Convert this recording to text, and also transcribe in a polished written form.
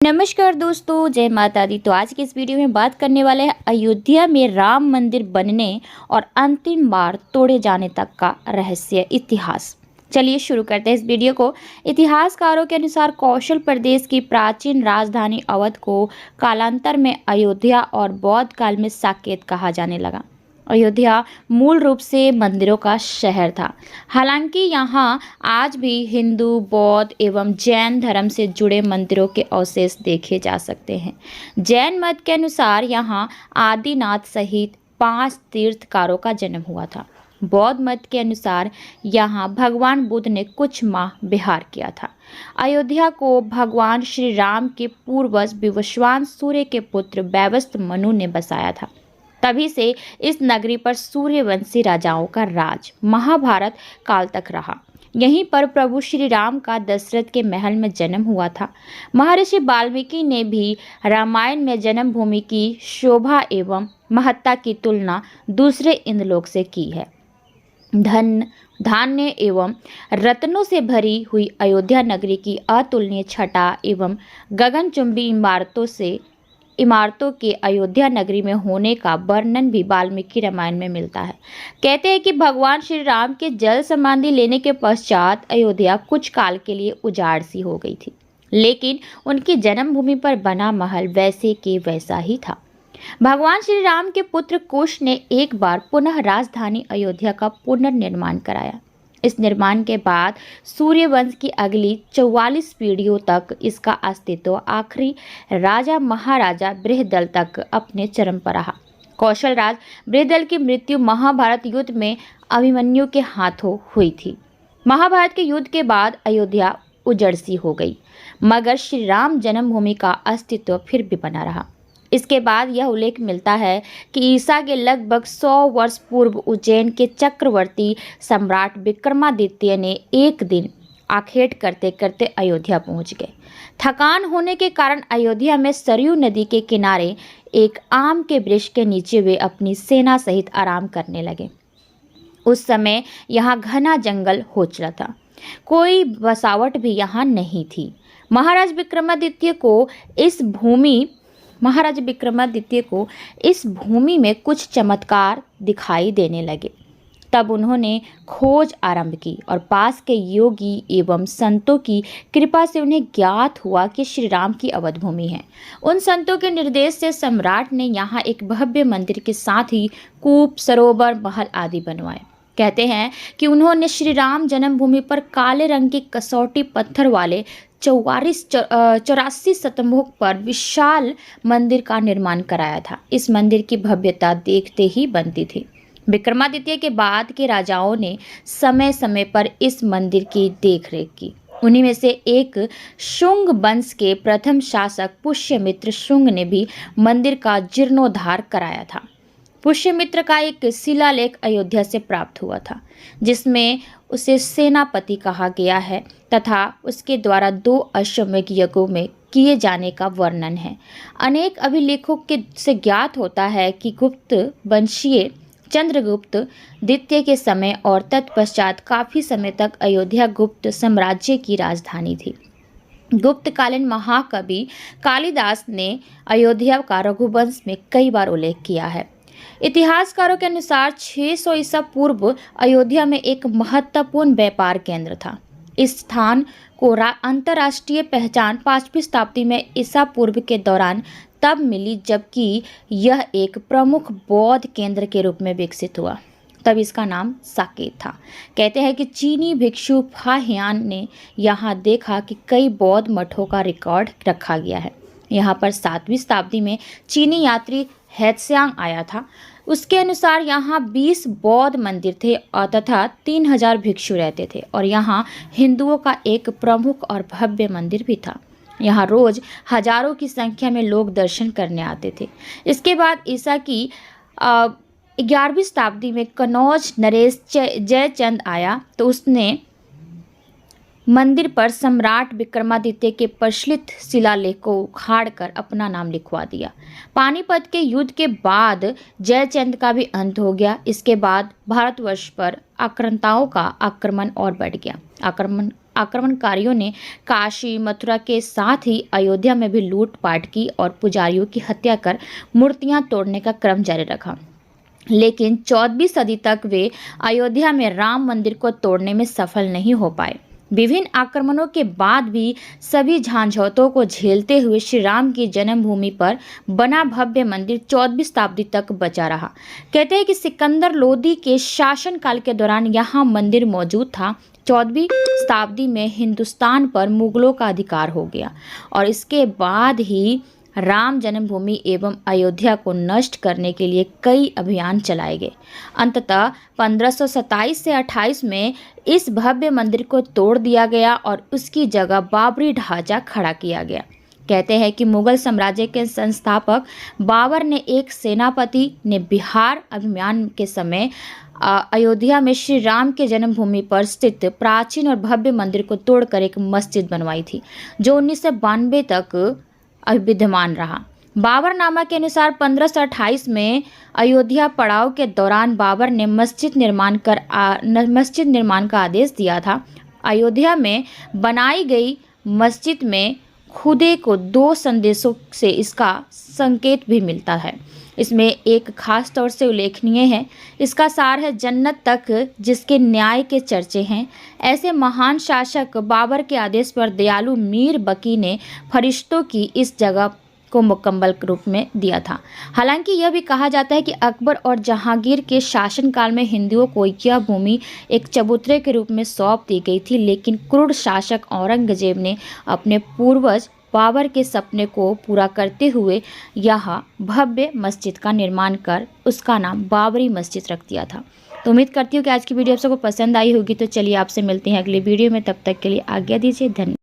नमस्कार दोस्तों, जय माता दी। तो आज की इस वीडियो में बात करने वाले हैं अयोध्या में राम मंदिर बनने और अंतिम बार तोड़े जाने तक का रहस्य इतिहास। चलिए शुरू करते हैं इस वीडियो को। इतिहासकारों के अनुसार कौशल प्रदेश की प्राचीन राजधानी अवध को कालांतर में अयोध्या और बौद्ध काल में साकेत कहा जाने लगा। अयोध्या मूल रूप से मंदिरों का शहर था। हालांकि यहाँ आज भी हिंदू, बौद्ध एवं जैन धर्म से जुड़े मंदिरों के अवशेष देखे जा सकते हैं। जैन मत के अनुसार यहाँ आदिनाथ सहित 5 तीर्थकारों का जन्म हुआ था। बौद्ध मत के अनुसार यहाँ भगवान बुद्ध ने कुछ माह विहार किया था। अयोध्या को भगवान श्री राम के पूर्वज विवस्वान सूर्य के पुत्र वैवस्वत मनु ने बसाया था। तभी से इस नगरी पर सूर्यवंशी राजाओं का राज महाभारत काल तक रहा। यहीं पर प्रभु श्री राम का दशरथ के महल में जन्म हुआ था। महर्षि वाल्मीकि ने भी रामायण में जन्मभूमि की शोभा एवं महत्ता की तुलना दूसरे इंद्रलोक से की है। धन, धान्य एवं रत्नों से भरी हुई अयोध्या नगरी की अतुलनीय छटा एवं गगनचुंबी इमारतों के अयोध्या नगरी में होने का वर्णन भी वाल्मीकि रामायण में मिलता है। कहते हैं कि भगवान श्री राम के जल समाधि लेने के पश्चात अयोध्या कुछ काल के लिए उजाड़ सी हो गई थी, लेकिन उनकी जन्मभूमि पर बना महल वैसे के वैसा ही था। भगवान श्री राम के पुत्र कुश ने एक बार पुनः राजधानी अयोध्या का पुनर्निर्माण कराया। इस निर्माण के बाद सूर्यवंश की अगली 44 पीढ़ियों तक इसका अस्तित्व आखिरी राजा महाराजा बृहदल तक अपने चरम पर रहा। कौशल राज बृहदल की मृत्यु महाभारत युद्ध में अभिमन्यु के हाथों हुई थी। महाभारत के युद्ध के बाद अयोध्या उजड़ सी हो गई, मगर श्री राम जन्मभूमि का अस्तित्व फिर भी बना रहा। इसके बाद यह उल्लेख मिलता है कि ईसा के लगभग 100 वर्ष पूर्व उज्जैन के चक्रवर्ती सम्राट विक्रमादित्य ने एक दिन आखेट करते करते अयोध्या पहुंच गए। थकान होने के कारण अयोध्या में सरयू नदी के किनारे एक आम के वृक्ष के नीचे वे अपनी सेना सहित आराम करने लगे। उस समय यहाँ घना जंगल हो चला था, कोई बसावट भी यहाँ नहीं थी। महाराज विक्रमादित्य को इस भूमि में कुछ चमत्कार दिखाई देने लगे। तब उन्होंने खोज आरंभ की और पास के योगी एवं संतों की कृपा से उन्हें ज्ञात हुआ कि श्री राम की अवध भूमि है। उन संतों के निर्देश से सम्राट ने यहाँ एक भव्य मंदिर के साथ ही कूप, सरोवर, महल आदि बनवाए। कहते हैं कि उन्होंने श्री राम जन्मभूमि पर काले रंग के कसौटी पत्थर वाले 84 स्तंभों पर विशाल मंदिर का निर्माण कराया था। इस मंदिर की भव्यता देखते ही बनती थी। विक्रमादित्य के बाद के राजाओं ने समय समय पर इस मंदिर की देखरेख की। उन्हीं में से एक शुंग वंश के प्रथम शासक पुष्यमित्र शुंग ने भी मंदिर का जीर्णोद्धार कराया था। पुष्यमित्र का एक शिलालेख अयोध्या से प्राप्त हुआ था, जिसमें उसे सेनापति कहा गया है तथा उसके द्वारा 2 अश्वमेध यज्ञों में किए जाने का वर्णन है। अनेक अभिलेखों से ज्ञात होता है कि गुप्त वंशीय चंद्रगुप्त द्वितीय के समय और तत्पश्चात काफी समय तक अयोध्या गुप्त साम्राज्य की राजधानी थी। गुप्तकालीन महाकवि कालिदास ने अयोध्या का रघुवंश में कई बार उल्लेख किया है। इतिहासकारों के अनुसार 600 ईसा पूर्व अयोध्या में एक महत्वपूर्ण व्यापार केंद्र था। इस स्थान को अंतर्राष्ट्रीय पहचान 5वीं शताब्दी में ईसा पूर्व के दौरान तब मिली, जबकि यह एक प्रमुख बौद्ध केंद्र के रूप में विकसित हुआ। तब इसका नाम साकेत था। कहते हैं कि चीनी भिक्षु फाहियान ने यहाँ देखा कि कई बौद्ध मठों का रिकॉर्ड रखा गया है। यहाँ पर 7वीं शताब्दी में चीनी यात्री हैत्स्यांग आया था। उसके अनुसार यहाँ 20 बौद्ध मंदिर थे तथा 3000 भिक्षु रहते थे और यहाँ हिंदुओं का एक प्रमुख और भव्य मंदिर भी था। यहाँ रोज हजारों की संख्या में लोग दर्शन करने आते थे। इसके बाद ईसा की 11वीं शताब्दी में कनौज नरेश जयचंद आया तो उसने मंदिर पर सम्राट विक्रमादित्य के प्रचलित शिलालेख को उखाड़कर अपना नाम लिखवा दिया। पानीपत के युद्ध के बाद जयचंद का भी अंत हो गया। इसके बाद भारतवर्ष पर आक्रांताओं का आक्रमण और बढ़ गया। आक्रमणकारियों ने काशी, मथुरा के साथ ही अयोध्या में भी लूटपाट की और पुजारियों की हत्या कर मूर्तियां तोड़ने का क्रम जारी रखा। लेकिन 14वीं सदी तक वे अयोध्या में राम मंदिर को तोड़ने में सफल नहीं हो पाए। विभिन्न आक्रमणों के बाद भी सभी झांझावातों को झेलते हुए श्री राम की जन्मभूमि पर बना भव्य मंदिर 14वीं शताब्दी तक बचा रहा। कहते हैं कि सिकंदर लोदी के शासनकाल के दौरान यहाँ मंदिर मौजूद था। 14वीं शताब्दी में हिंदुस्तान पर मुगलों का अधिकार हो गया और इसके बाद ही राम जन्मभूमि एवं अयोध्या को नष्ट करने के लिए कई अभियान चलाए गए। अंततः 1527 से 28 में इस भव्य मंदिर को तोड़ दिया गया और उसकी जगह बाबरी ढांचा खड़ा किया गया। कहते हैं कि मुगल साम्राज्य के संस्थापक बाबर ने एक सेनापति ने बिहार अभियान के समय अयोध्या में श्री राम के जन्मभूमि पर स्थित प्राचीन और भव्य मंदिर को तोड़कर एक मस्जिद बनवाई थी, जो 1992 तक विद्यमान रहा। बाबरनामा के अनुसार 1528 में अयोध्या पड़ाव के दौरान बाबर ने मस्जिद निर्माण का आदेश दिया था। अयोध्या में बनाई गई मस्जिद में खुदे को 2 संदेशों से इसका संकेत भी मिलता है। इसमें एक खास तौर से उल्लेखनीय है। इसका सार है जन्नत तक जिसके न्याय के चर्चे हैं। ऐसे महान शासक बाबर के आदेश पर दयालु मीर बकी ने फरिश्तों की इस जगह को मुकम्मल रूप में दिया था। हालांकि यह भी कहा जाता है कि अकबर और जहांगीर के शासनकाल में हिंदुओं को यह भूमि एक चबूतरे के रूप में सौंप दी गई थी, लेकिन क्रूर शासक औरंगजेब ने अपने पूर्वज बाबर के सपने को पूरा करते हुए यहाँ भव्य मस्जिद का निर्माण कर उसका नाम बाबरी मस्जिद रख दिया था। तो उम्मीद करती हूँ कि आज की वीडियो आप सबको पसंद आई होगी। तो चलिए आपसे मिलते हैं अगली वीडियो में, तब तक के लिए आज्ञा दीजिए। धन्यवाद।